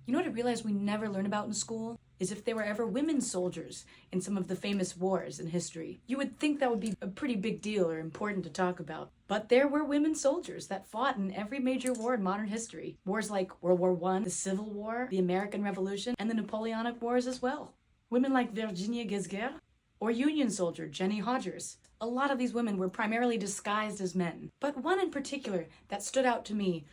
You know what I realized we never learn about in school? Is if there were ever women soldiers in some of the famous wars in history. You would think that would be a pretty big deal or important to talk about. But there were women soldiers that fought in every major war in modern history. Wars like World War I, the Civil War, the American Revolution, and the Napoleonic Wars as well. Women like Virginia Gisguert or Union soldier Jenny Hodgers. A lot of these women were primarily disguised as men. But one in particular that stood out to me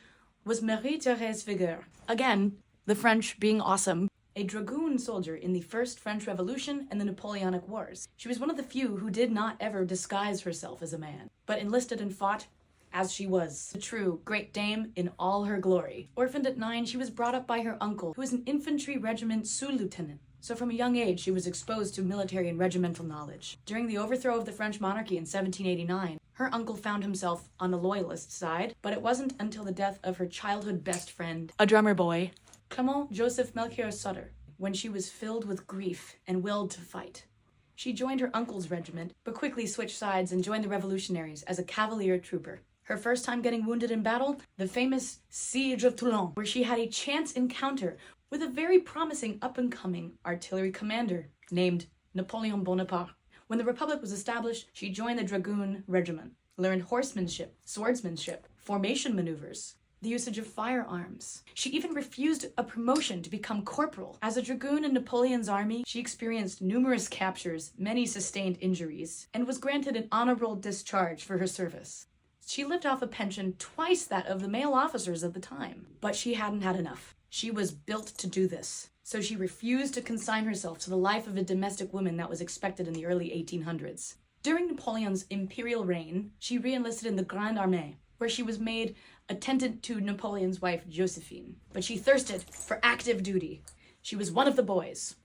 was Marie-Thérèse Figueur. Again, the French being awesome. A dragoon soldier in the First French Revolution and the Napoleonic Wars. She was one of the few who did not ever disguise herself as a man, but enlisted and fought as she was, the true great dame in all her glory. Orphaned at 9, she was brought up by her uncle, who was an infantry regiment sous-lieutenant. So from a young age, she was exposed to military and regimental knowledge. During the overthrow of the French monarchy in 1789, her uncle found himself on the loyalist side, but it wasn't until the death of her childhood best friend, a drummer boy, Clement Joseph Melchior Sutter, when she was filled with grief and willed to fight. She joined her uncle's regiment, but quickly switched sides and joined the revolutionaries as a cavalier trooper. Her first time getting wounded in battle, the famous Siege of Toulon, where she had a chance encounter with a very promising up-and-coming artillery commander named Napoleon Bonaparte. When the Republic was established, she joined the Dragoon regiment, learned horsemanship, swordsmanship, formation maneuvers, the usage of firearms. She even refused a promotion to become corporal. As a dragoon in Napoleon's army, she experienced numerous captures, many sustained injuries, and was granted an honorable discharge for her service. She lived off a pension twice that of the male officers of the time, but she hadn't had enough. She was built to do this, so she refused to consign herself to the life of a domestic woman that was expected in the early 1800s. During Napoleon's imperial reign, she re-enlisted in the Grande Armée, where she was made attendant to Napoleon's wife, Josephine. But she thirsted for active duty. She was one of the boys.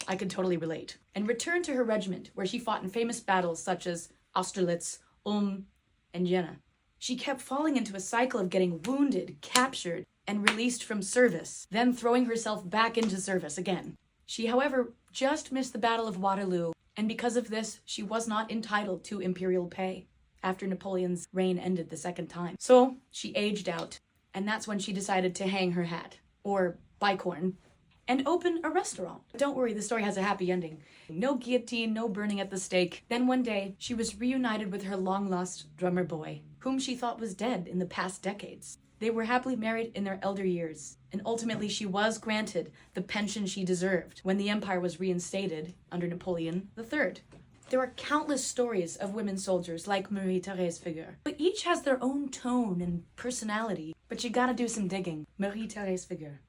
I could totally relate. And returned to her regiment, where she fought in famous battles such as Austerlitz, Ulm, and Jena. She kept falling into a cycle of getting wounded, captured, and released from service, then throwing herself back into service again. She, however, just missed the Battle of Waterloo, and because of this, she was not entitled to imperial pay after Napoleon's reign ended the second time. So she aged out, and that's when she decided to hang her hat, or bicorn, and open a restaurant. Don't worry, the story has a happy ending. No guillotine, no burning at the stake. Then one day, she was reunited with her long-lost drummer boy, whom she thought was dead in the past decades. They were happily married in their elder years, and ultimately she was granted the pension she deserved when the empire was reinstated under Napoleon III. There are countless stories of women soldiers like Marie-Thérèse Figueur, but each has their own tone and personality. But you gotta do some digging. Marie-Thérèse Figueur.